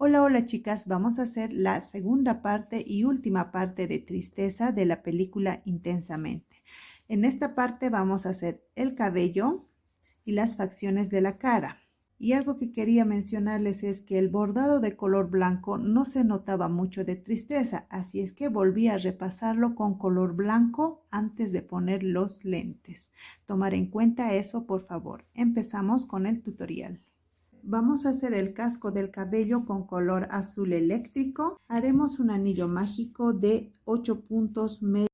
Hola, hola chicas, vamos a hacer la segunda parte y última parte de Tristeza de la película Intensamente. En esta parte vamos a hacer el cabello y las facciones de la cara. Y algo que quería mencionarles es que el bordado de color blanco no se notaba mucho de tristeza, así es que volví a repasarlo con color blanco antes de poner los lentes. Tomar en cuenta eso, por favor. Empezamos con el tutorial. Vamos a hacer el casco del cabello con color azul eléctrico. Haremos un anillo mágico de 8 puntos medios.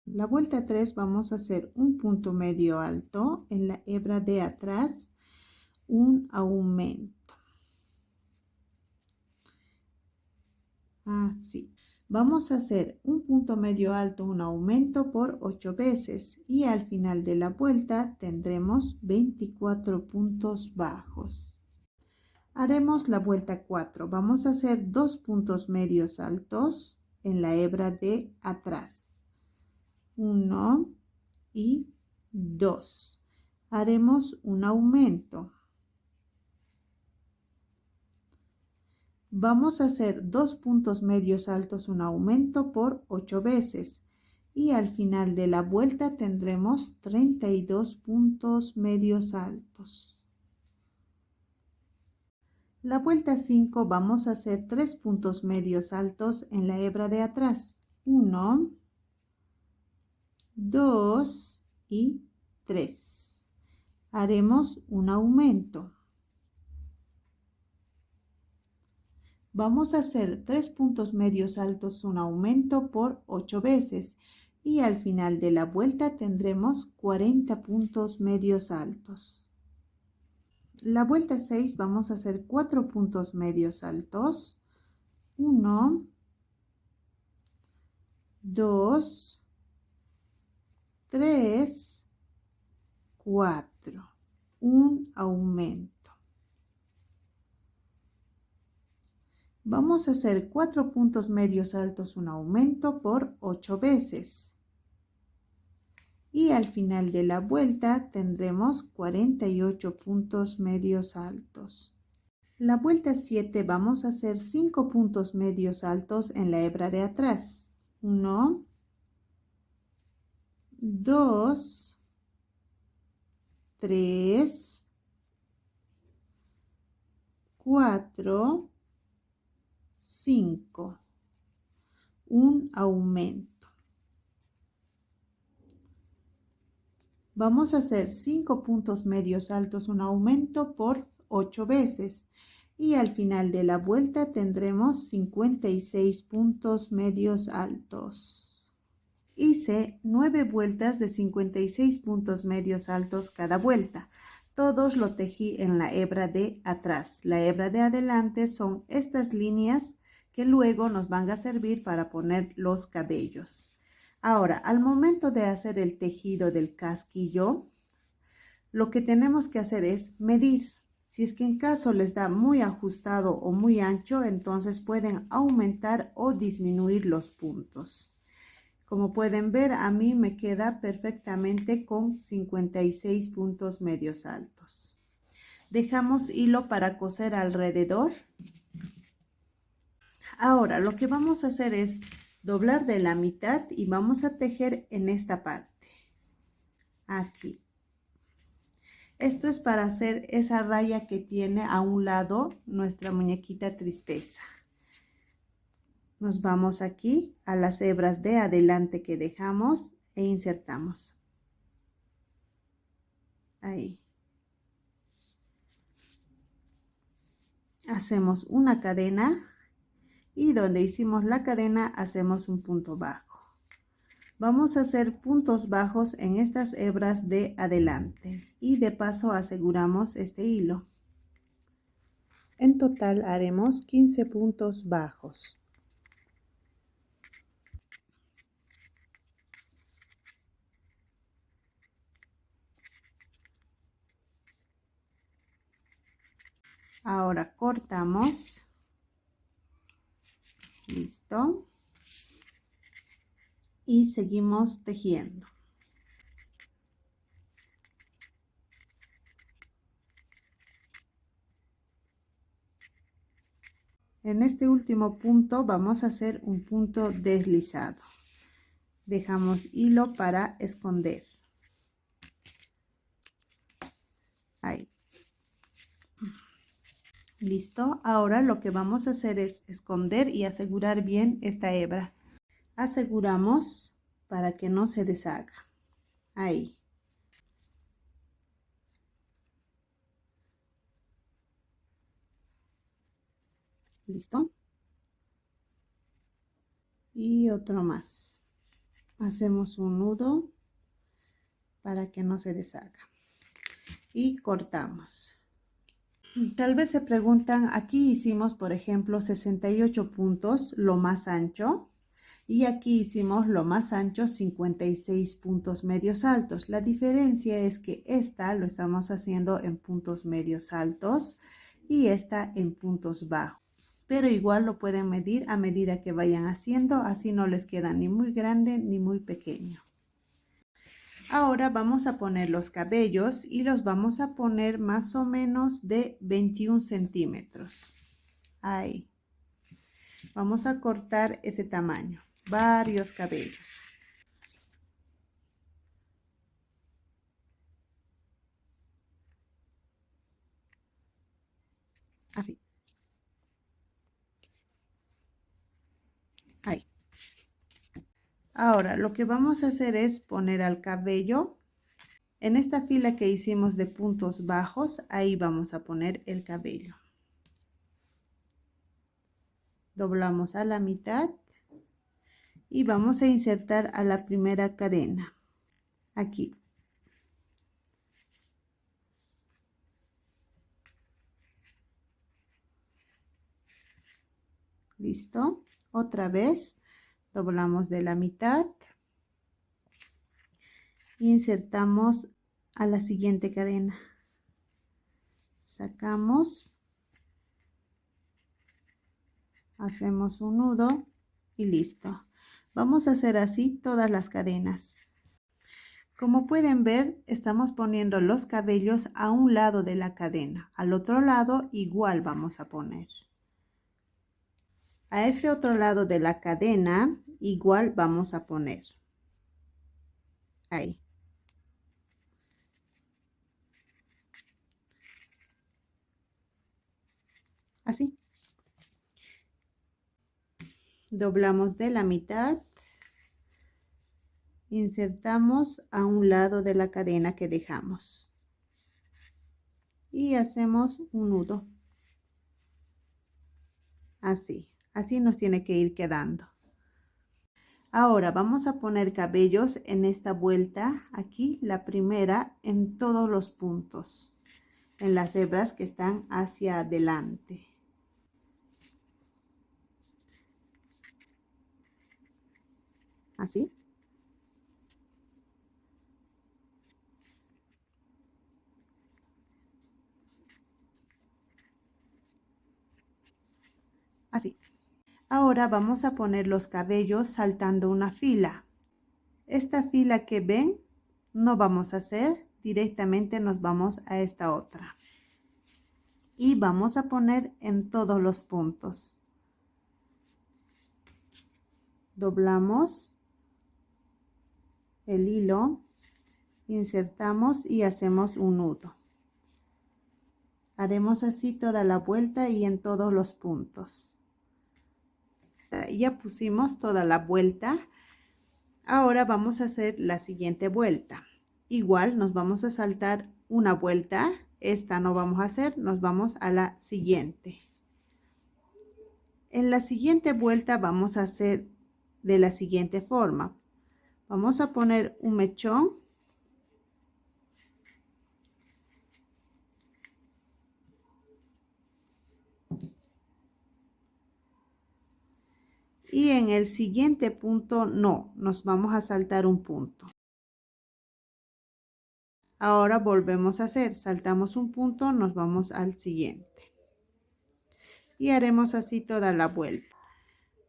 La vuelta 3 vamos a hacer un punto medio alto en la hebra de atrás, un aumento. Así. Vamos a hacer un punto medio alto, un aumento por 8 veces y al final de la vuelta tendremos 24 puntos bajos. Haremos la vuelta 4. Vamos a hacer 2 puntos medios altos en la hebra de atrás. 1 y 2. Haremos un aumento. Vamos a hacer 2 puntos medios altos, un aumento por 8 veces. Y al final de la vuelta tendremos 32 puntos medios altos. La vuelta 5 vamos a hacer 3 puntos medios altos en la hebra de atrás. 1, 2 y 3. Haremos un aumento. Vamos a hacer 3 puntos medios altos, un aumento por 8 veces. Y al final de la vuelta tendremos 40 puntos medios altos. La vuelta 6 vamos a hacer 4 puntos medios altos. 1, 2, 3, 4. Un aumento. Vamos a hacer 4 puntos medios altos, un aumento por 8 veces. Y al final de la vuelta tendremos 48 puntos medios altos. La vuelta 7 vamos a hacer 5 puntos medios altos en la hebra de atrás. 1, 2, 3, 4, 5. Un aumento. Vamos a hacer 5 puntos medios altos, un aumento por 8 veces. Y al final de la vuelta tendremos 56 puntos medios altos. Hice 9 vueltas de 56 puntos medios altos cada vuelta. Todos lo tejí en la hebra de atrás. La hebra de adelante son estas líneas que luego nos van a servir para poner los cabellos. Ahora, al momento de hacer el tejido del casquillo, lo que tenemos que hacer es medir. Si es que en caso les da muy ajustado o muy ancho, entonces pueden aumentar o disminuir los puntos. Como pueden ver, a mí me queda perfectamente con 56 puntos medios altos. Dejamos hilo para coser alrededor. Ahora lo que vamos a hacer es doblar de la mitad y vamos a tejer en esta parte. Aquí. Esto es para hacer esa raya que tiene a un lado nuestra muñequita tristeza. Nos vamos aquí a las hebras de adelante que dejamos e insertamos. Ahí. Hacemos una cadena y donde hicimos la cadena hacemos un punto bajo. Vamos a hacer puntos bajos en estas hebras de adelante y de paso aseguramos este hilo. En total haremos 15 puntos bajos. Ahora cortamos. Listo. Y seguimos tejiendo. En este último punto vamos a hacer un punto deslizado. Dejamos hilo para esconder. Ahí. Listo. Ahora lo que vamos a hacer es esconder y asegurar bien esta hebra. Aseguramos para que no se deshaga. Ahí. Listo. Y otro más. Hacemos un nudo para que no se deshaga. Y cortamos. Tal vez se preguntan, aquí hicimos por ejemplo 68 puntos, lo más ancho. Y aquí hicimos lo más ancho 56 puntos medios altos. La diferencia es que esta lo estamos haciendo en puntos medios altos y esta en puntos bajos. Pero igual lo pueden medir a medida que vayan haciendo, así no les queda ni muy grande ni muy pequeño. Ahora vamos a poner los cabellos y los vamos a poner más o menos de 21 centímetros. Ahí. Vamos a cortar ese tamaño, varios cabellos. Así. Ahí. Ahora lo que vamos a hacer es poner al cabello en esta fila que hicimos de puntos bajos. Ahí vamos a poner el cabello. Doblamos a la mitad y vamos a insertar a la primera cadena. Aquí. Listo. Otra vez doblamos de la mitad. Insertamos a la siguiente cadena. Sacamos. Hacemos un nudo y listo. Vamos a hacer así todas las cadenas. Como pueden ver, estamos poniendo los cabellos a un lado de la cadena. Al otro lado igual vamos a poner. A este otro lado de la cadena igual vamos a poner. Ahí. Así. Doblamos de la mitad. Insertamos a un lado de la cadena que dejamos. Y hacemos un nudo. Así. Así nos tiene que ir quedando. Ahora vamos a poner cabellos en esta vuelta, aquí la primera, en todos los puntos, en las hebras que están hacia adelante. Así. Así. Ahora vamos a poner los cabellos saltando una fila. Esta fila que ven no vamos a hacer, directamente nos vamos a esta otra. Y vamos a poner en todos los puntos. Doblamos el hilo, insertamos y hacemos un nudo. Haremos así toda la vuelta y en todos los puntos. Ya pusimos toda la vuelta. Ahora vamos a hacer la siguiente vuelta. Igual nos vamos a saltar una vuelta. Esta no vamos a hacer, nos vamos a la siguiente. En la siguiente vuelta vamos a hacer de la siguiente forma. Vamos a poner un mechón. Y en el siguiente punto no, nos vamos a saltar un punto. Ahora volvemos a hacer, saltamos un punto, nos vamos al siguiente. Y haremos así toda la vuelta.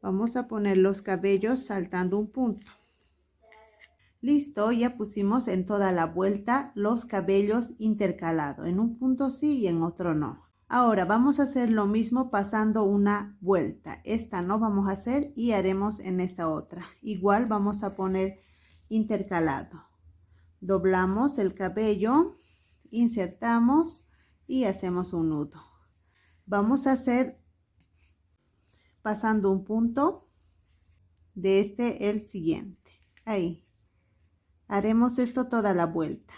Vamos a poner los cabellos saltando un punto. Listo, ya pusimos en toda la vuelta los cabellos intercalados. En un punto sí y en otro no. Ahora vamos a hacer lo mismo pasando una vuelta. Esta no vamos a hacer y haremos en esta otra. Igual vamos a poner intercalado. Doblamos el cabello, insertamos y hacemos un nudo. Vamos a hacer pasando un punto de este el siguiente. Ahí. Haremos esto toda la vuelta.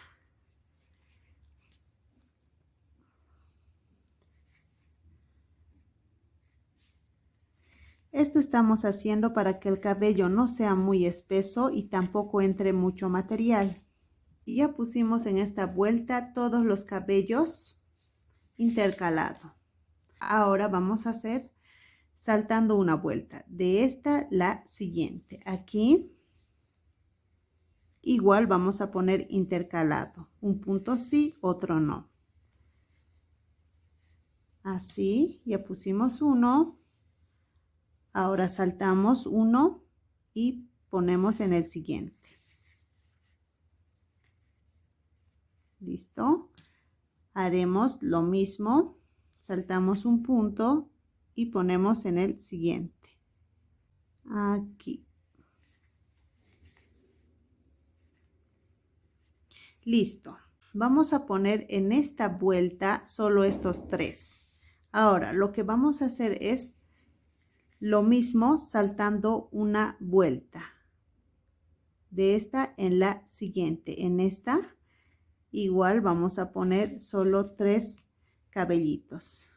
Esto estamos haciendo para que el cabello no sea muy espeso y tampoco entre mucho material. Y ya pusimos en esta vuelta todos los cabellos intercalados. Ahora vamos a hacer saltando una vuelta. De esta la siguiente. Aquí igual vamos a poner intercalado. Un punto sí, otro no. Así, ya pusimos uno. Ahora saltamos uno y ponemos en el siguiente. ¿Listo? Haremos lo mismo. Saltamos un punto y ponemos en el siguiente. Aquí. Listo. Vamos a poner en esta vuelta solo estos tres. Ahora, lo que vamos a hacer es lo mismo saltando una vuelta. De esta en la siguiente. En esta igual vamos a poner solo tres cabellitos.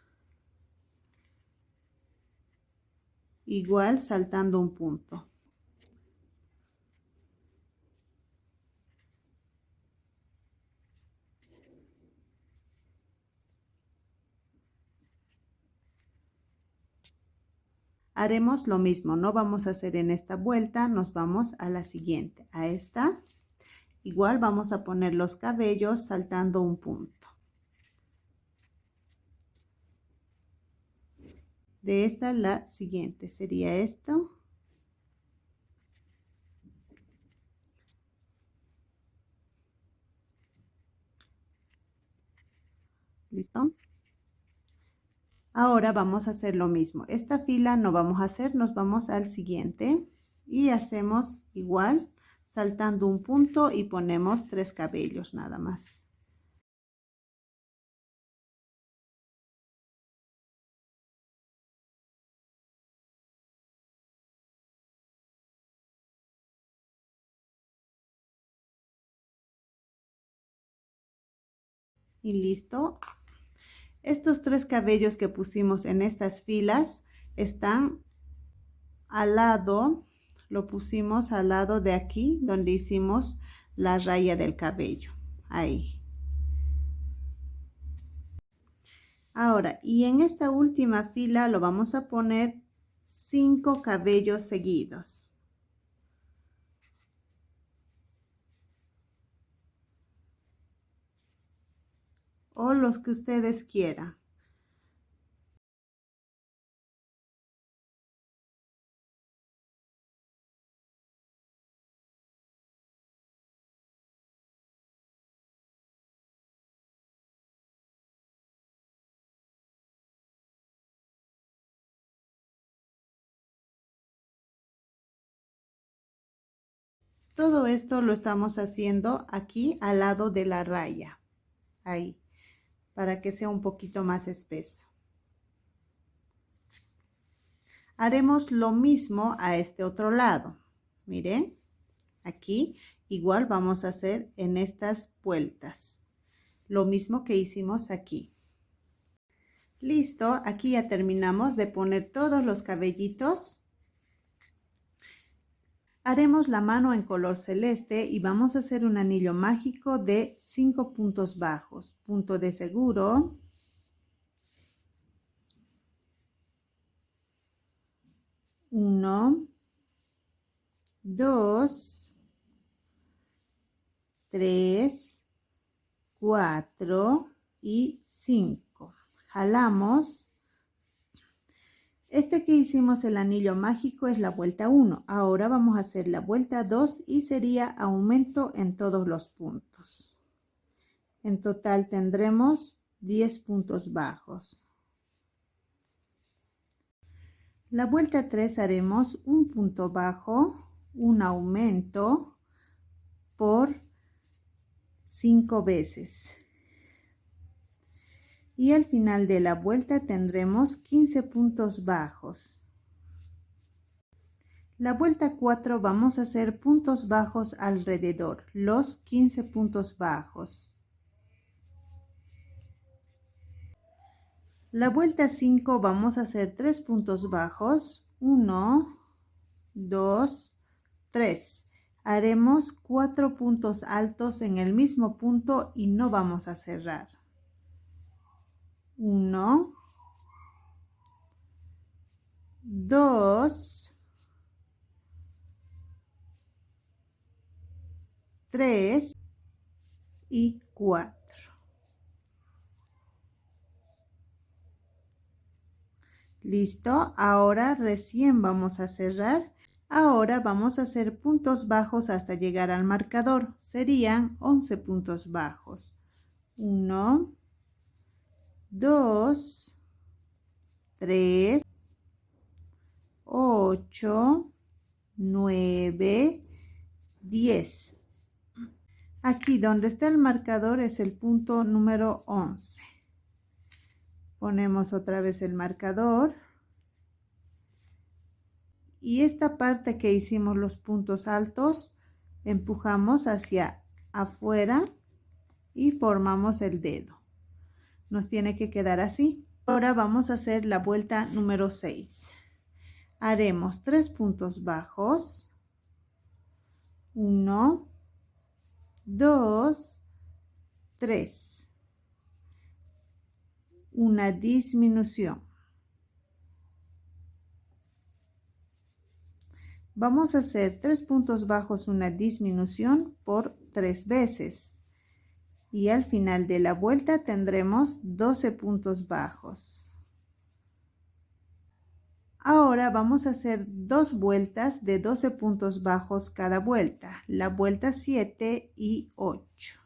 Igual saltando un punto. Haremos lo mismo, no vamos a hacer en esta vuelta, nos vamos a la siguiente, a esta. Igual vamos a poner los cabellos saltando un punto. De esta la siguiente sería esto. ¿Listo? Ahora vamos a hacer lo mismo. Esta fila no vamos a hacer, nos vamos al siguiente y hacemos igual, saltando un punto y ponemos tres cabellos nada más. Y listo. Estos tres cabellos que pusimos en estas filas están al lado, lo pusimos al lado de aquí donde hicimos la raya del cabello. Ahí. Ahora, y en esta última fila lo vamos a poner 5 cabellos seguidos. O los que ustedes quieran. Todo esto lo estamos haciendo aquí al lado de la raya, ahí, para que sea un poquito más espeso. Haremos lo mismo a este otro lado. Miren, aquí igual vamos a hacer en estas vueltas. Lo mismo que hicimos aquí. Listo, aquí ya terminamos de poner todos los cabellitos. Haremos la mano en color celeste y vamos a hacer un anillo mágico de 5 puntos bajos. Punto de seguro. 1, 2, 3, 4 y 5. Jalamos. Este que hicimos el anillo mágico es la vuelta 1. Ahora vamos a hacer la vuelta 2 y sería aumento en todos los puntos. En total tendremos 10 puntos bajos. La vuelta 3 haremos un punto bajo, un aumento por 5 veces. Y al final de la vuelta tendremos 15 puntos bajos. La vuelta 4 vamos a hacer puntos bajos alrededor, los 15 puntos bajos. La vuelta 5 vamos a hacer 3 puntos bajos, 1, 2, 3. Haremos 4 puntos altos en el mismo punto y no vamos a cerrar. 1, 2, 3 y 4. Listo, ahora recién vamos a cerrar. Ahora vamos a hacer puntos bajos hasta llegar al marcador. Serían 11 puntos bajos. 1, 2, 3, 8, 9, 10. Aquí donde está el marcador es el punto número 11. Ponemos otra vez el marcador. Y esta parte que hicimos los puntos altos, empujamos hacia afuera y formamos el dedo. Nos tiene que quedar así. Ahora vamos a hacer la vuelta número 6. Haremos 3 puntos bajos. 1, 2, 3. Una disminución. Vamos a hacer 3 puntos bajos, una disminución por 3 veces. Y al final de la vuelta tendremos 12 puntos bajos. Ahora vamos a hacer 2 vueltas de 12 puntos bajos cada vuelta. La vuelta 7 y 8.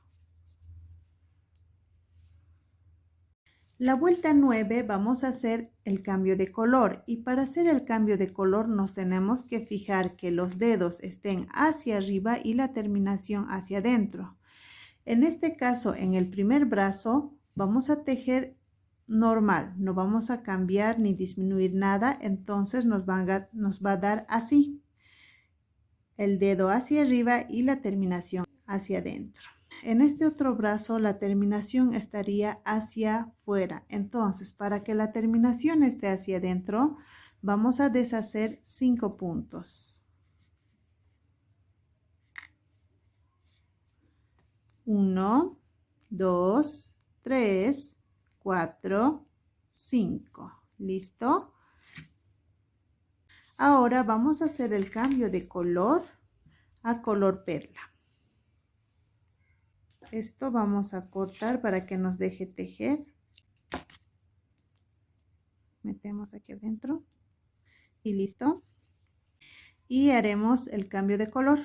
La vuelta 9 vamos a hacer el cambio de color y para hacer el cambio de color nos tenemos que fijar que los dedos estén hacia arriba y la terminación hacia adentro. En este caso, en el primer brazo vamos a tejer normal, no vamos a cambiar ni disminuir nada, entonces nos va a dar así, el dedo hacia arriba y la terminación hacia adentro. En este otro brazo la terminación estaría hacia afuera. Entonces, para que la terminación esté hacia adentro, vamos a deshacer 5 puntos. 1, 2, 3, 4, 5. ¿Listo? Ahora vamos a hacer el cambio de color a color perla. Esto vamos a cortar para que nos deje tejer. Metemos aquí adentro y listo. Y haremos el cambio de color.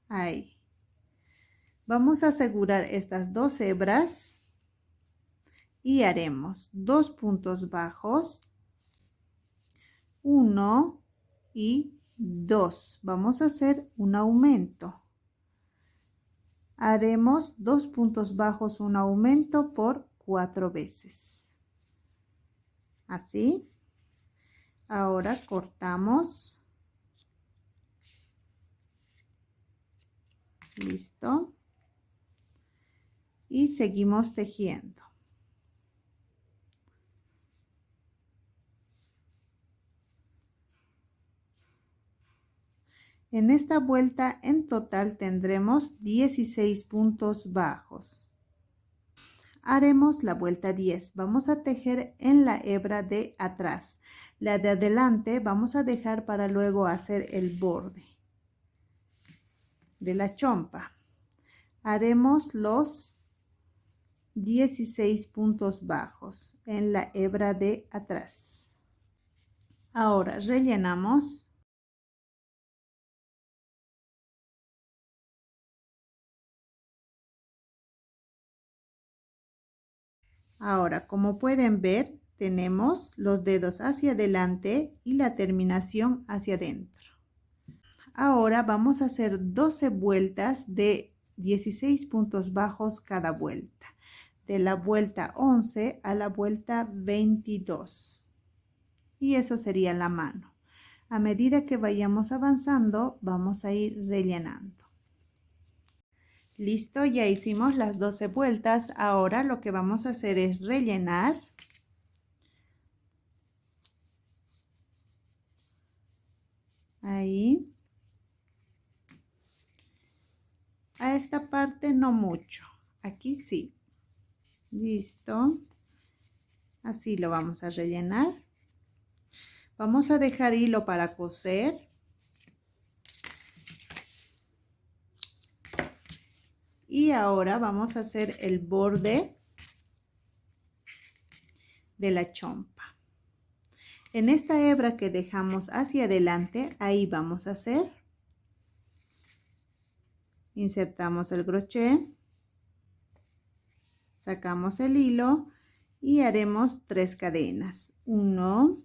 Ahí. Vamos a asegurar estas 2 hebras y haremos 2 puntos bajos, 1 y 2. Vamos a hacer un aumento. Haremos 2 puntos bajos, un aumento por 4 veces. Así. Ahora cortamos. Listo. Y seguimos tejiendo. En esta vuelta en total tendremos 16 puntos bajos. Haremos la vuelta 10. Vamos a tejer en la hebra de atrás. La de adelante vamos a dejar para luego hacer el borde de la chompa. Haremos los 16 puntos bajos en la hebra de atrás. Ahora rellenamos. Ahora, como pueden ver, tenemos los dedos hacia adelante y la terminación hacia adentro. Ahora vamos a hacer 12 vueltas de 16 puntos bajos cada vuelta. De la vuelta 11 a la vuelta 22. Y eso sería la mano. A medida que vayamos avanzando, vamos a ir rellenando. Listo, ya hicimos las 12 vueltas. Ahora lo que vamos a hacer es rellenar. Ahí. A esta parte no mucho. Aquí sí. Listo. Así lo vamos a rellenar. Vamos a dejar hilo para coser. Y ahora vamos a hacer el borde de la chompa. En esta hebra que dejamos hacia adelante, ahí vamos a hacer. Insertamos el crochet. Sacamos el hilo y haremos 3 cadenas. 1,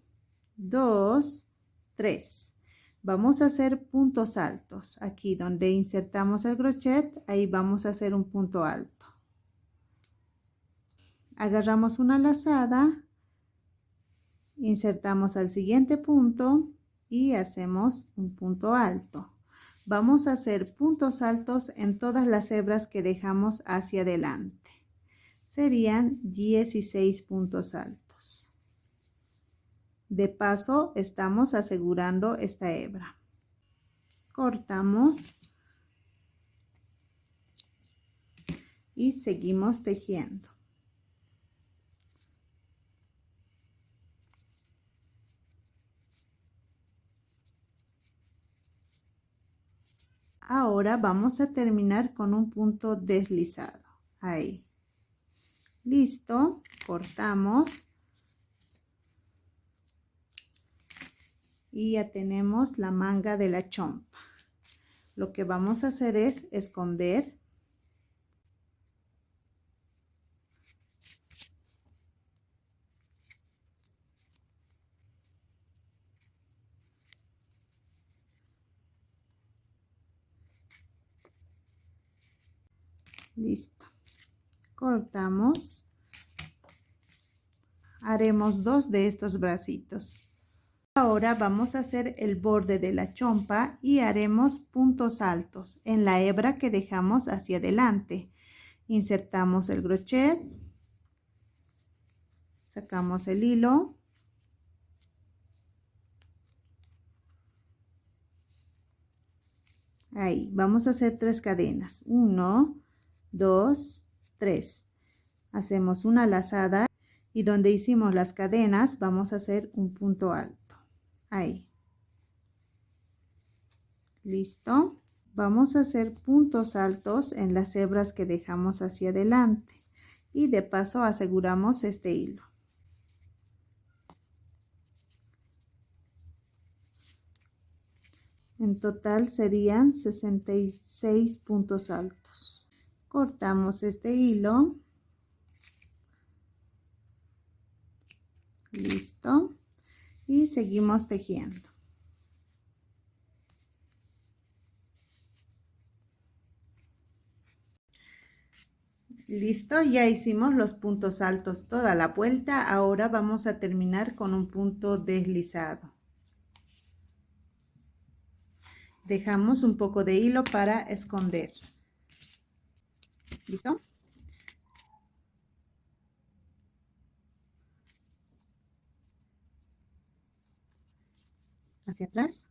2, 3. Vamos a hacer puntos altos. Aquí donde insertamos el crochet, ahí vamos a hacer un punto alto. Agarramos una lazada, insertamos al siguiente punto y hacemos un punto alto. Vamos a hacer puntos altos en todas las hebras que dejamos hacia adelante. Serían 16 puntos altos. De paso, estamos asegurando esta hebra. Cortamos y seguimos tejiendo. Ahora vamos a terminar con un punto deslizado. Ahí. Listo, cortamos. Y ya tenemos la manga de la chompa. Lo que vamos a hacer es esconder. Listo. Cortamos. Haremos 2 de estos bracitos. Ahora vamos a hacer el borde de la chompa y haremos puntos altos en la hebra que dejamos hacia adelante. Insertamos el crochet, sacamos el hilo, ahí vamos a hacer 3 cadenas, 1, 2, 3. Hacemos una lazada y donde hicimos las cadenas vamos a hacer un punto alto. Ahí. Listo. Vamos a hacer puntos altos en las hebras que dejamos hacia adelante. Y de paso aseguramos este hilo. En total serían 66 puntos altos. Cortamos este hilo. Listo. Y seguimos tejiendo. Listo, ya hicimos los puntos altos toda la vuelta. Ahora vamos a terminar con un punto deslizado. Dejamos un poco de hilo para esconder. ¿Listo? Hacia atrás.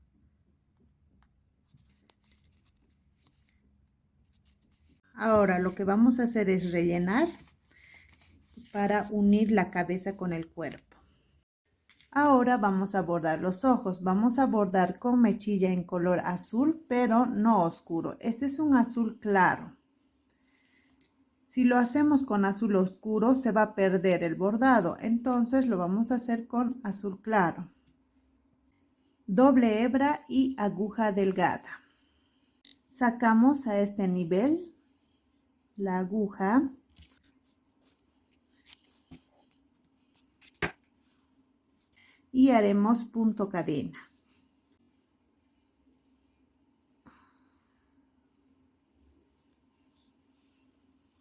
Ahora lo que vamos a hacer es rellenar para unir la cabeza con el cuerpo. Ahora vamos a bordar los ojos. Vamos a bordar con mechilla en color azul, pero no oscuro. Este es un azul claro. Si lo hacemos con azul oscuro, se va a perder el bordado. Entonces lo vamos a hacer con azul claro. Doble hebra y aguja delgada. Sacamos a este nivel la aguja. Y haremos punto cadena.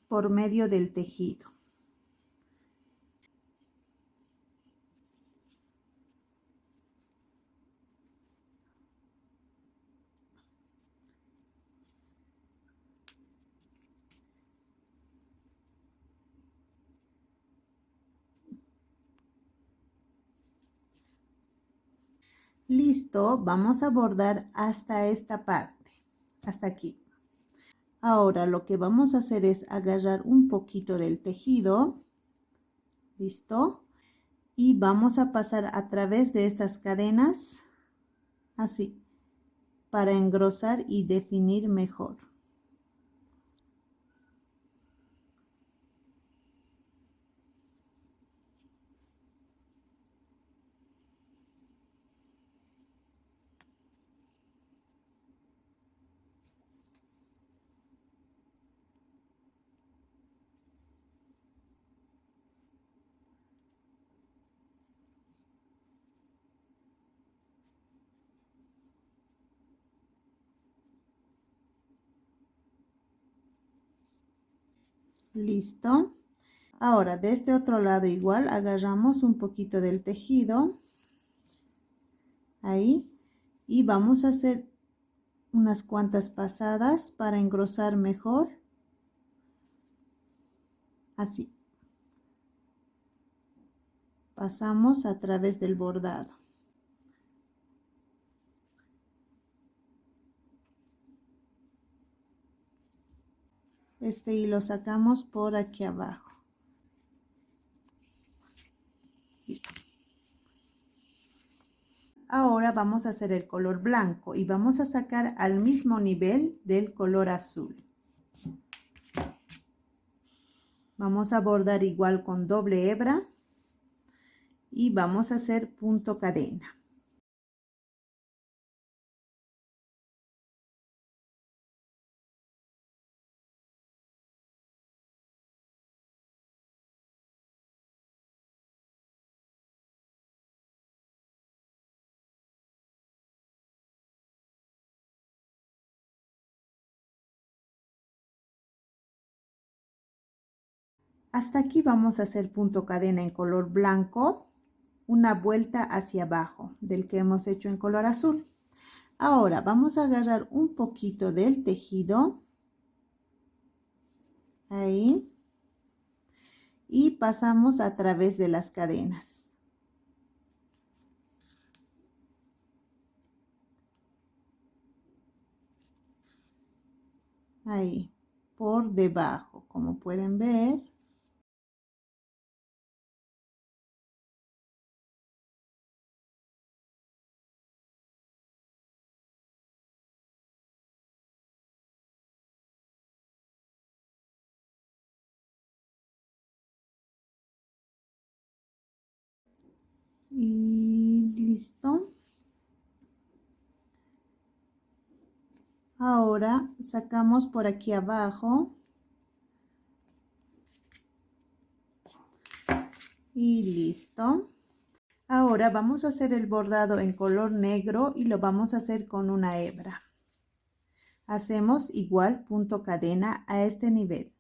Por medio del tejido. Listo, vamos a bordar hasta esta parte, hasta aquí. Ahora lo que vamos a hacer es agarrar un poquito del tejido, listo, y vamos a pasar a través de estas cadenas, así, para engrosar y definir mejor. Listo. Ahora de este otro lado igual agarramos un poquito del tejido, ahí, y vamos a hacer unas cuantas pasadas para engrosar mejor, así. Pasamos a través del bordado. Este hilo sacamos por aquí abajo. Listo. Ahora vamos a hacer el color blanco y vamos a sacar al mismo nivel del color azul. Vamos a bordar igual con doble hebra y vamos a hacer punto cadena. Hasta aquí vamos a hacer punto cadena en color blanco, una vuelta hacia abajo del que hemos hecho en color azul. Ahora vamos a agarrar un poquito del tejido, ahí, y pasamos a través de las cadenas. Ahí, por debajo, como pueden ver. Y listo. Ahora sacamos por aquí abajo. Y listo. Ahora vamos a hacer el bordado en color negro y lo vamos a hacer con una hebra. Hacemos igual punto cadena a este nivel.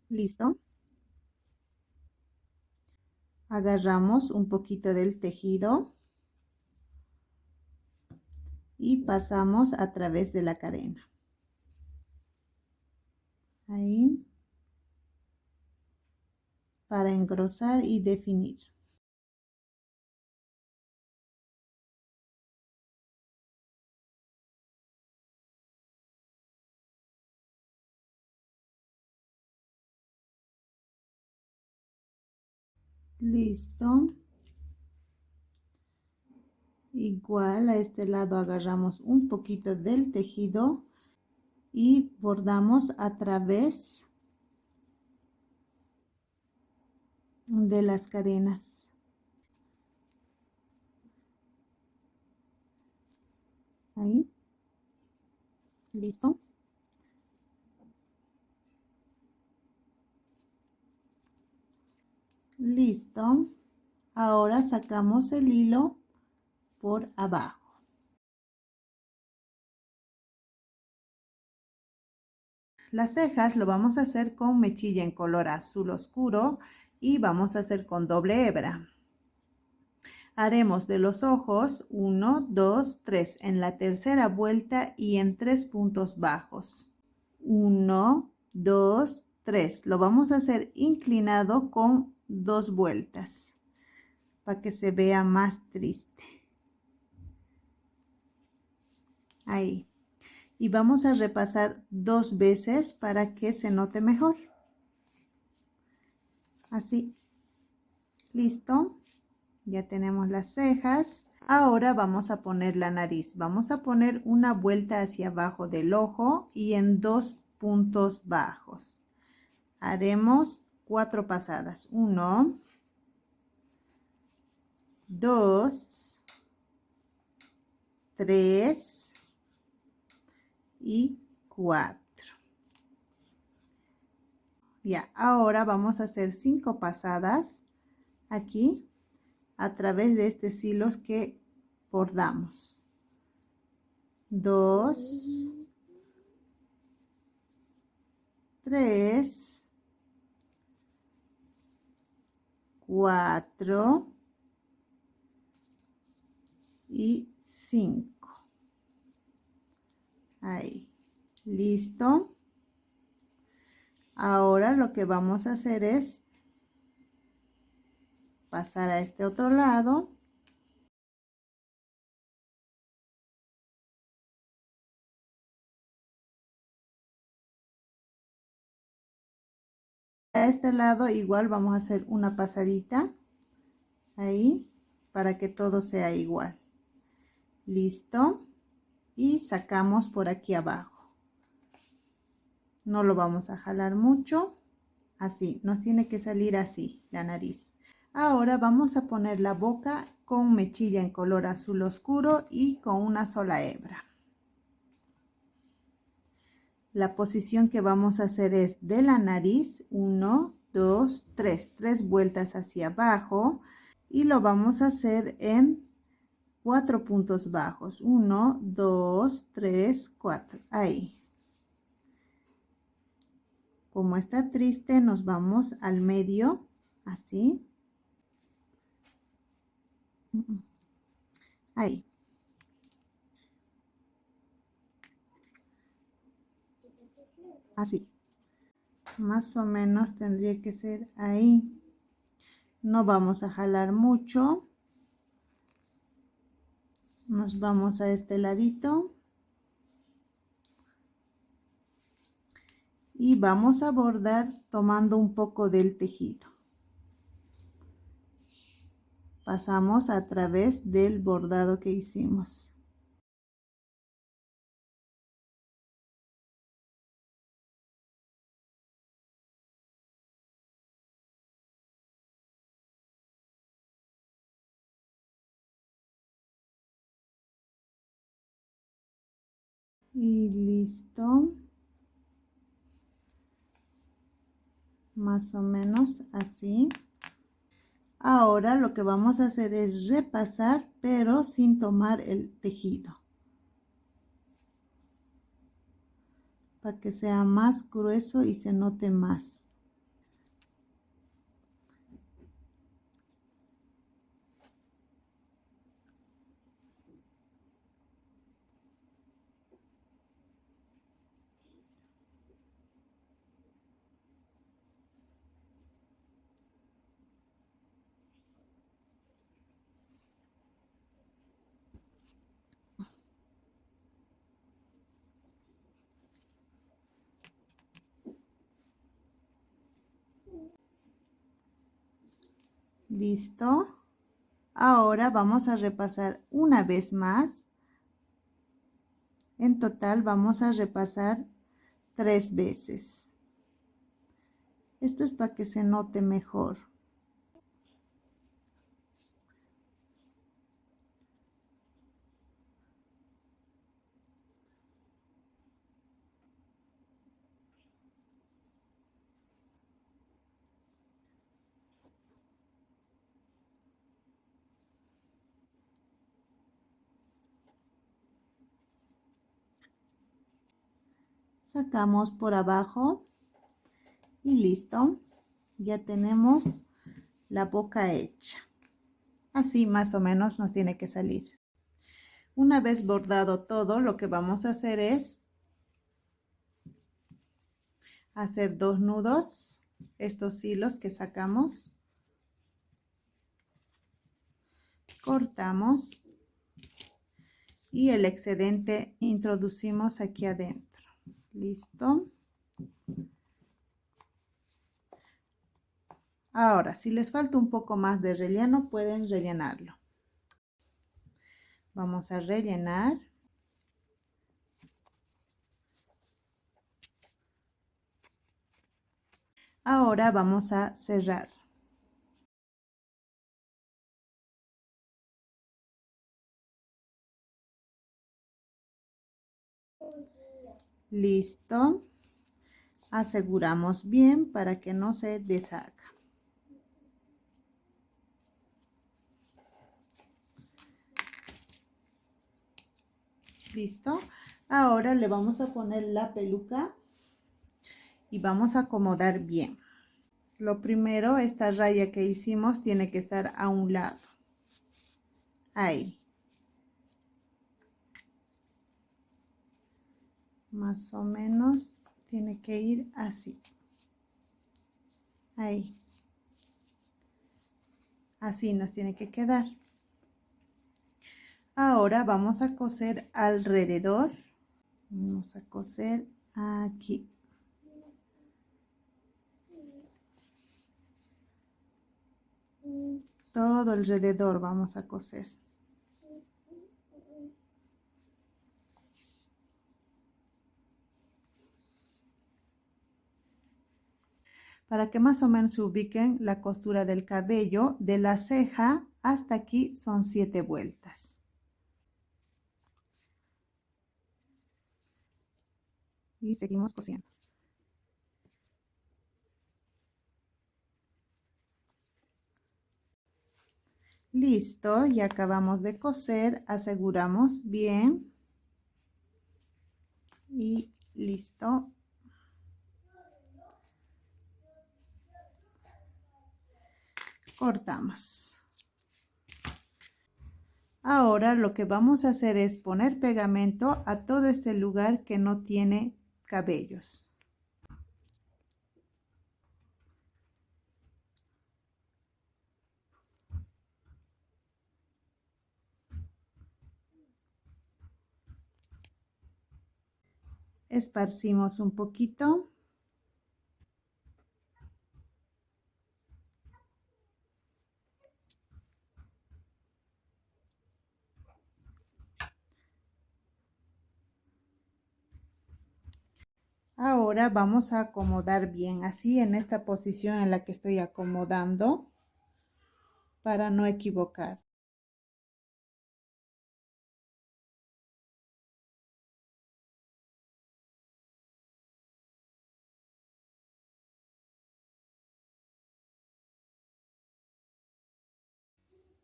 Listo. Agarramos un poquito del tejido y pasamos a través de la cadena. Ahí. Para engrosar y definir. Listo. Igual a este lado agarramos un poquito del tejido y bordamos a través de las cadenas. Ahí. Listo. Listo. Ahora sacamos el hilo por abajo. Las cejas lo vamos a hacer con mechilla en color azul oscuro y vamos a hacer con doble hebra. Haremos de los ojos 1, 2, 3 en la tercera vuelta y en 3 puntos bajos. 1, 2, 3. Lo vamos a hacer inclinado con 2 vueltas para que se vea más triste. Ahí. Y vamos a repasar 2 veces para que se note mejor. Así. Listo. Ya tenemos las cejas. Ahora vamos a poner la nariz. Vamos a poner una vuelta hacia abajo del ojo y en 2 puntos bajos. Haremos 4 pasadas. 1, 2, 3 y 4. Ya, ahora vamos a hacer 5 pasadas aquí a través de estos hilos que bordamos. 2, 3, 4 y 5. Ahí. Listo. Ahora lo que vamos a hacer es pasar a este otro lado. A este lado igual vamos a hacer una pasadita ahí para que todo sea igual. Listo. Y sacamos por aquí abajo. No lo vamos a jalar mucho. Así, nos tiene que salir así la nariz. Ahora vamos a poner la boca con mechilla en color azul oscuro y con una sola hebra. La posición que vamos a hacer es de la nariz, 1, 2, 3, 3 vueltas hacia abajo y lo vamos a hacer en 4 puntos bajos, 1, 2, 3, 4, ahí. Como está triste, nos vamos al medio, así. Ahí. Así. Más o menos tendría que ser ahí. No vamos a jalar mucho. Nos vamos a este ladito. Y vamos a bordar tomando un poco del tejido. Pasamos a través del bordado que hicimos. Y listo. Más o menos así. Ahora lo que vamos a hacer es repasar, pero sin tomar el tejido. Para que sea más grueso y se note más. Listo. Ahora vamos a repasar una vez más. En total vamos a repasar 3 veces. Esto es para que se note mejor. Sacamos por abajo y listo. Ya tenemos la boca hecha. Así más o menos nos tiene que salir. Una vez bordado todo, lo que vamos a hacer es hacer 2 nudos, estos hilos que sacamos, cortamos y el excedente introducimos aquí adentro. Listo. Ahora, si les falta un poco más de relleno, pueden rellenarlo. Vamos a rellenar. Ahora vamos a cerrar. Listo. Aseguramos bien para que no se deshaga. Listo. Ahora le vamos a poner la peluca y vamos a acomodar bien. Lo primero, esta raya que hicimos tiene que estar a un lado. Ahí. Más o menos tiene que ir así. Ahí. Así nos tiene que quedar. Ahora vamos a coser alrededor. Vamos a coser aquí. Todo alrededor vamos a coser. Para que más o menos se ubiquen la costura del cabello, de la ceja hasta aquí son 7 vueltas. Y seguimos cosiendo. Listo, ya acabamos de coser, aseguramos bien. Y listo. Cortamos. Ahora lo que vamos a hacer es poner pegamento a todo este lugar que no tiene cabellos. Esparcimos un poquito. Ahora vamos a acomodar bien, así en esta posición en la que estoy acomodando para no equivocar.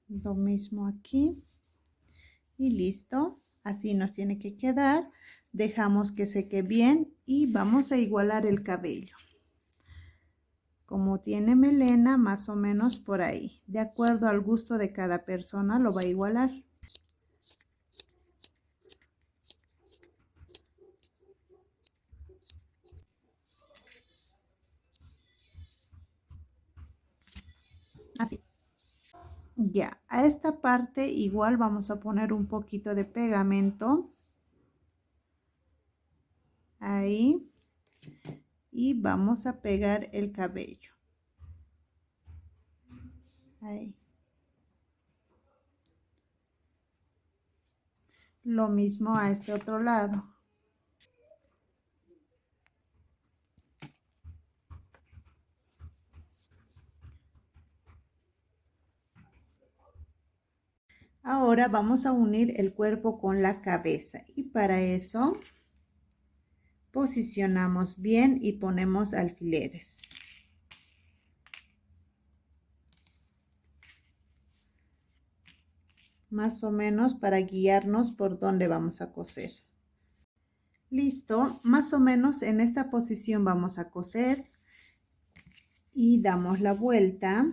Lo mismo aquí y listo. Así nos tiene que quedar. Dejamos que seque bien y vamos a igualar el cabello. Como tiene melena, más o menos por ahí. De acuerdo al gusto de cada persona lo va a igualar. Así. Ya, a esta parte igual vamos a poner un poquito de pegamento. Ahí. Y vamos a pegar el cabello. Ahí. Lo mismo a este otro lado. Ahora vamos a unir el cuerpo con la cabeza y para eso posicionamos bien y ponemos alfileres. Más o menos para guiarnos por dónde vamos a coser. Listo, más o menos en esta posición vamos a coser y damos la vuelta.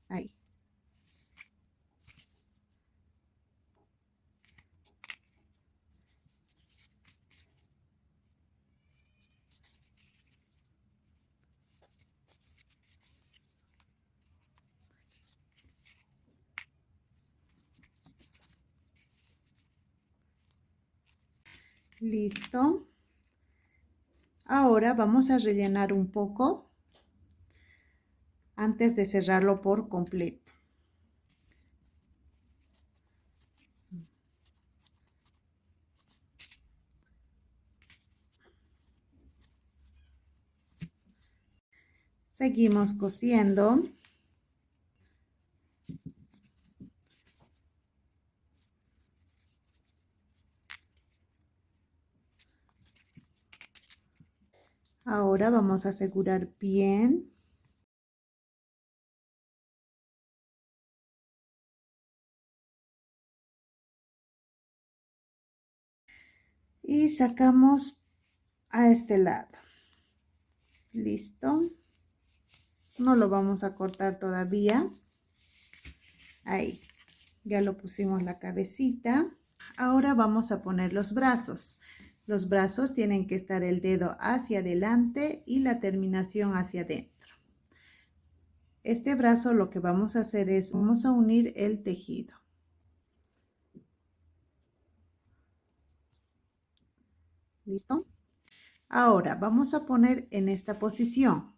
Ahí. Listo. Ahora vamos a rellenar un poco antes de cerrarlo por completo. Seguimos cosiendo. Ahora vamos a asegurar bien. Y sacamos a este lado. Listo. No lo vamos a cortar todavía. Ahí. Ya lo pusimos la cabecita. Ahora vamos a poner los brazos. Los brazos tienen que estar el dedo hacia adelante y la terminación hacia adentro. Este brazo lo que vamos a hacer es, vamos a unir el tejido. ¿Listo? Ahora vamos a poner en esta posición.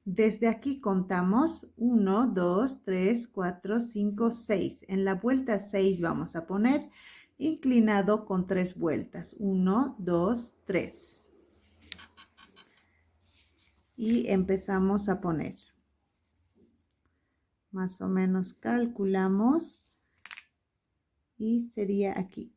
Desde aquí contamos 1, 2, 3, 4, 5, 6. En la vuelta 6 vamos a poner inclinado con 3 vueltas. 1, 2, 3. Y empezamos a poner. Más o menos calculamos y sería aquí.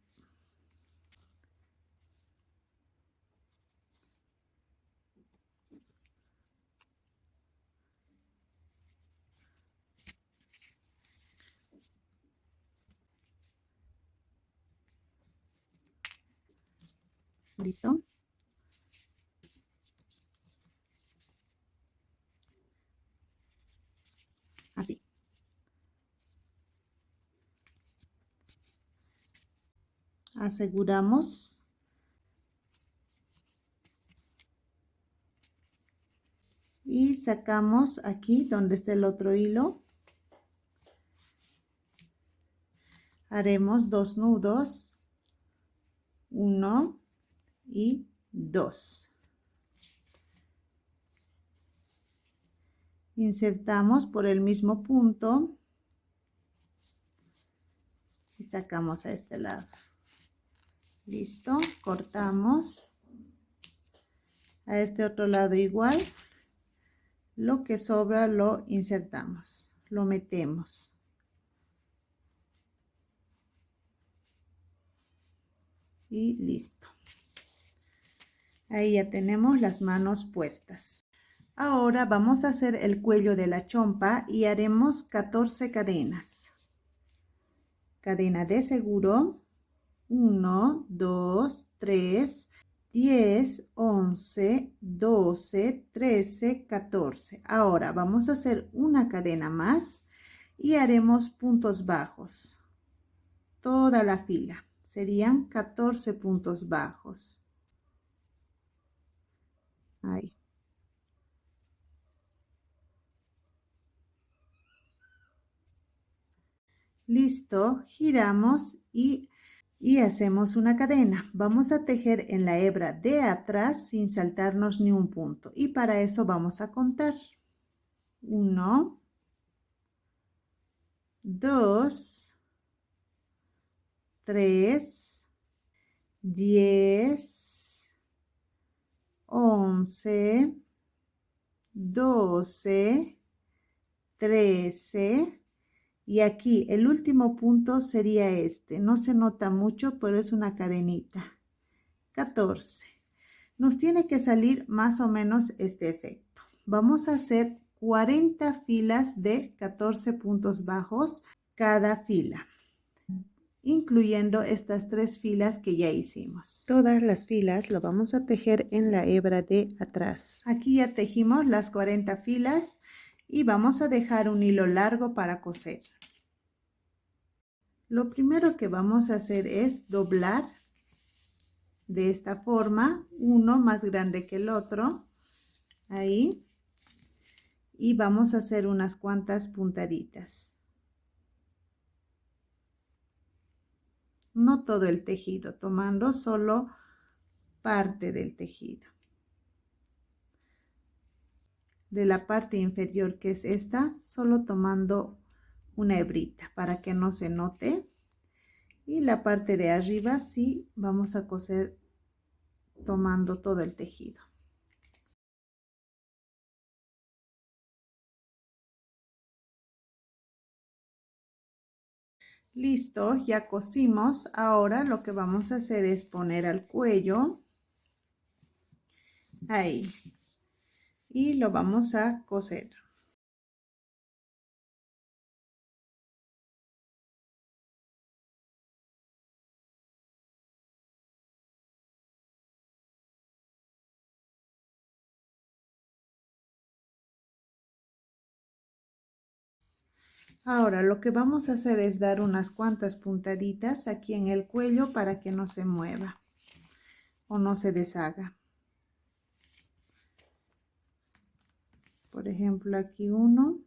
¿Listo? Así. Aseguramos. Y sacamos aquí donde está el otro hilo. Haremos 2 nudos. 1 y 2. Insertamos por el mismo punto y sacamos a este lado. Listo, cortamos. A este otro lado igual. Lo que sobra lo insertamos, lo metemos. Y listo. Ahí ya tenemos las manos puestas. Ahora vamos a hacer el cuello de la chompa y haremos 14 cadenas. Cadena de seguro. 1, 2, 3, 10, 11, 12, 13, 14. Ahora vamos a hacer una cadena más y haremos puntos bajos. Toda la fila. Serían 14 puntos bajos. Ahí. Listo, giramos y hacemos una cadena. Vamos a tejer en la hebra de atrás sin saltarnos ni un punto y para eso vamos a contar. 1, 2, 3, 10, 11, 12, 13 y aquí el último punto sería este. No se nota mucho, pero es una cadenita. 14. Nos tiene que salir más o menos este efecto. Vamos a hacer 40 filas de 14 puntos bajos cada fila, incluyendo estas 3 filas que ya hicimos. Todas las filas lo vamos a tejer en la hebra de atrás. Aquí ya tejimos las 40 filas y vamos a dejar un hilo largo para coser. Lo primero que vamos a hacer es doblar de esta forma, uno más grande que el otro, ahí, y vamos a hacer unas cuantas puntaditas. No todo el tejido, tomando solo parte del tejido. De la parte inferior, que es esta, solo tomando una hebrita para que no se note. Y la parte de arriba sí vamos a coser tomando todo el tejido. Listo, ya cosimos. Ahora lo que vamos a hacer es poner al cuello ahí y lo vamos a coser. Ahora lo que vamos a hacer es dar unas cuantas puntaditas aquí en el cuello para que no se mueva o no se deshaga. Por ejemplo, aquí uno.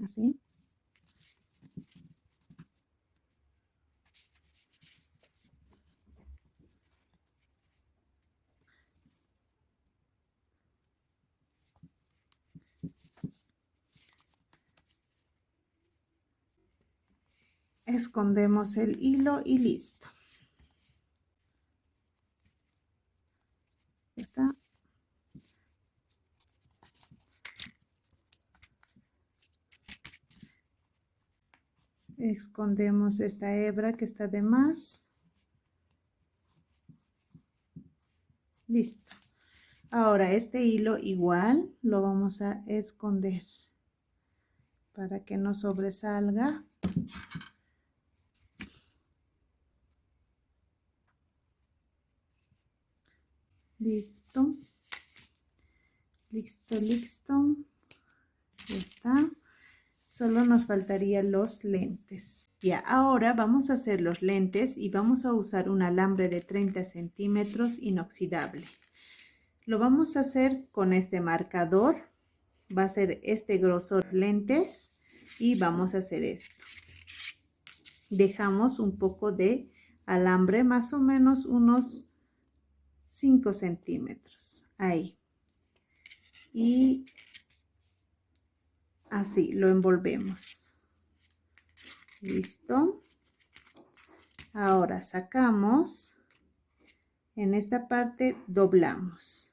Así. Escondemos el hilo y listo. Ya está. Escondemos esta hebra que está de más. Listo. Ahora este hilo igual lo vamos a esconder para que no sobresalga. Listo. Listo, listo. Ya está. Solo nos faltarían los lentes. Ya, ahora vamos a hacer los lentes y vamos a usar un alambre de 30 centímetros inoxidable. Lo vamos a hacer con este marcador. Va a ser este grosor lentes y vamos a hacer esto. Dejamos un poco de alambre, más o menos unos 5 centímetros. Ahí. Y así lo envolvemos. Listo. Ahora sacamos. En esta parte doblamos.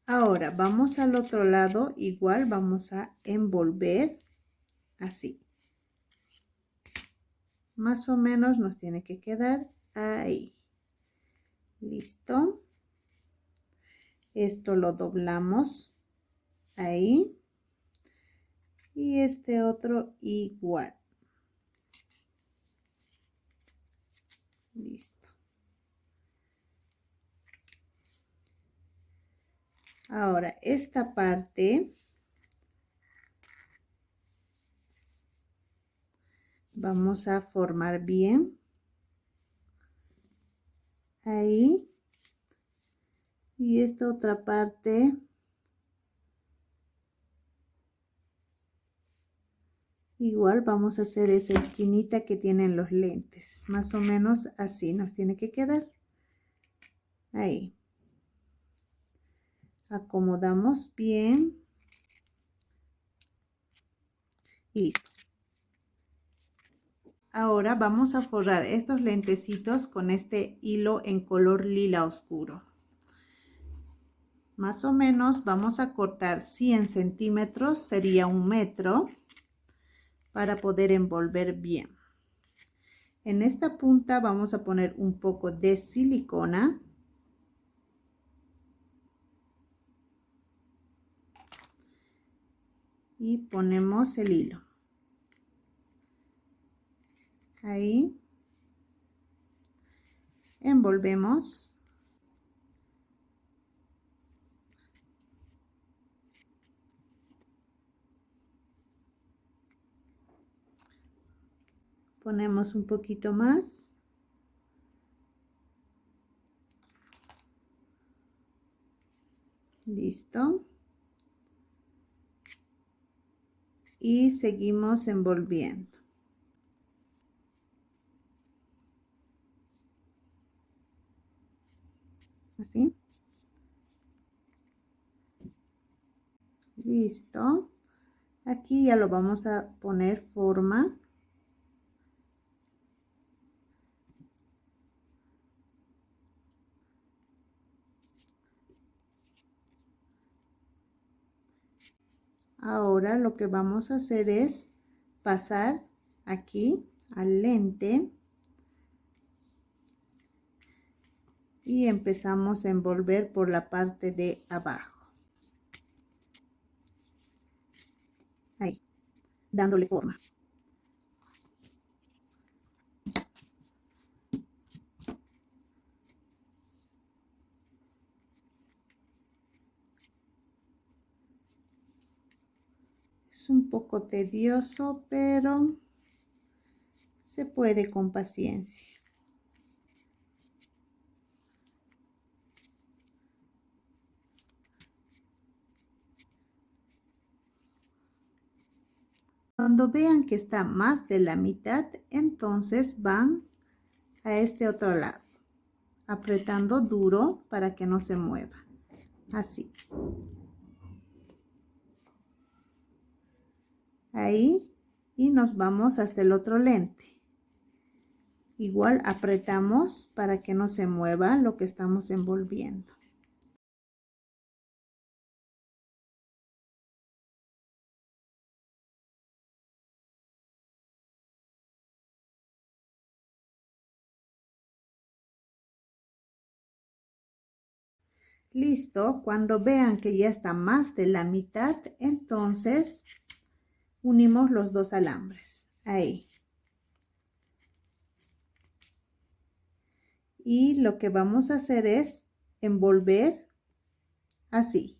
Ahora vamos al otro lado. Igual vamos a envolver así. Más o menos nos tiene que quedar ahí. Listo. Esto lo doblamos ahí. Y este otro igual. Listo. Ahora esta parte vamos a formar bien. Ahí. Y esta otra parte Igual vamos a hacer esa esquinita que tienen los lentes. Más o menos así nos tiene que quedar. Ahí. Acomodamos bien. Y listo. Ahora vamos a forrar estos lentecitos con este hilo en color lila oscuro. Más o menos vamos a cortar 100 centímetros, sería 1 metro, para poder envolver bien. En esta punta vamos a poner un poco de silicona. Y ponemos el hilo. Ahí. Envolvemos. Ponemos un poquito más. Listo. Y seguimos envolviendo. Así. Listo. Aquí ya lo vamos a poner forma. Ahora lo que vamos a hacer es pasar aquí al lente y empezamos a envolver por la parte de abajo. Ahí, dándole forma. Es un poco tedioso, pero se puede con paciencia. Cuando vean que está más de la mitad, entonces van a este otro lado, apretando duro para que no se mueva. Así. Ahí, y nos vamos hasta el otro lente. Igual apretamos para que no se mueva lo que estamos envolviendo. Listo, cuando vean que ya está más de la mitad, entonces unimos los dos alambres. Ahí. Y lo que vamos a hacer es envolver así.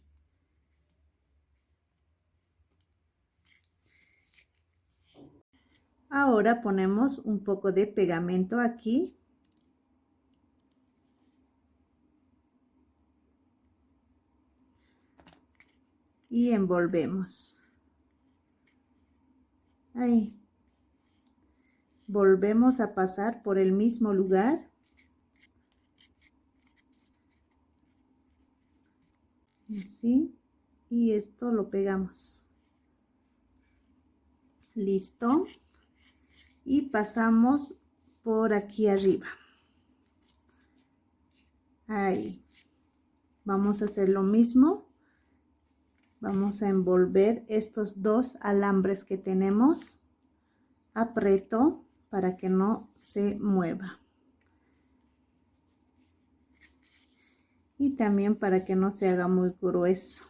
Ahora ponemos un poco de pegamento aquí. Y envolvemos. Ahí. Volvemos a pasar por el mismo lugar. Así. Y esto lo pegamos. Listo. Y pasamos por aquí arriba. Ahí. Vamos a hacer lo mismo. Vamos a envolver estos dos alambres que tenemos. Aprieto para que no se mueva. Y también para que no se haga muy grueso.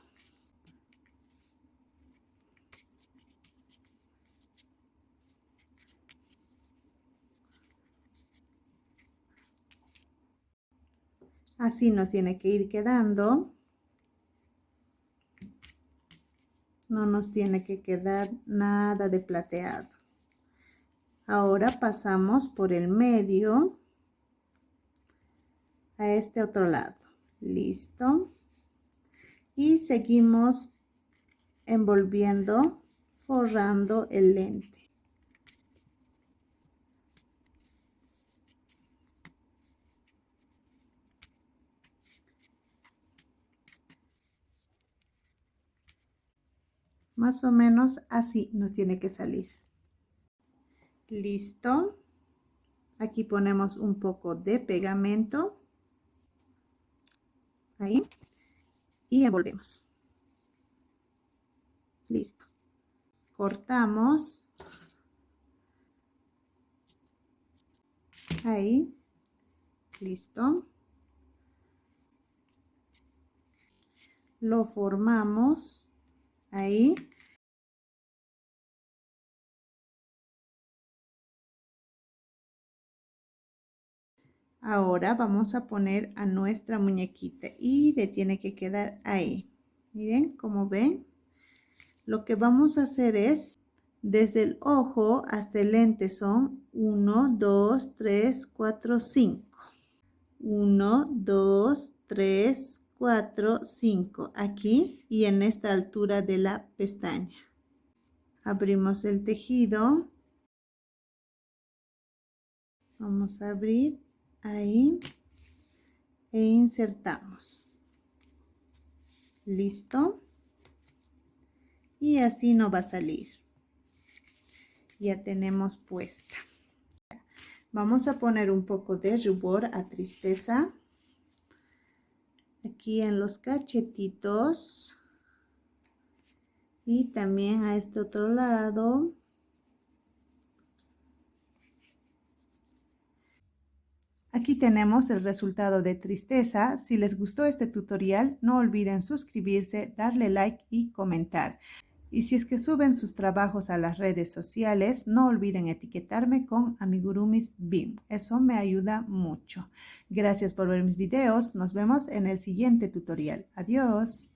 Así nos tiene que ir quedando. No nos tiene que quedar nada de plateado. Ahora pasamos por el medio a este otro lado. Listo. Y seguimos envolviendo, forrando el lente. Más o menos así nos tiene que salir. Listo. Aquí ponemos un poco de pegamento. Ahí. Y envolvemos. Listo. Cortamos. Ahí. Listo. Lo formamos. Ahí. Ahora vamos a poner a nuestra muñequita y le tiene que quedar ahí. Miren, como ven, lo que vamos a hacer es, desde el ojo hasta el lente son 1, 2, 3, 4, 5. 1, 2, 3, 4, 5. Aquí y en esta altura de la pestaña. Abrimos el tejido. Vamos a abrir ahí e insertamos. Listo. Y así no va a salir. Ya tenemos puesta. Vamos a poner un poco de rubor a Tristeza. Aquí en los cachetitos. Y también a este otro lado. Aquí tenemos el resultado de Tristeza. Si les gustó este tutorial, no olviden suscribirse, darle like y comentar. Y si es que suben sus trabajos a las redes sociales, no olviden etiquetarme con Amigurumis BIM. Eso me ayuda mucho. Gracias por ver mis videos. Nos vemos en el siguiente tutorial. Adiós.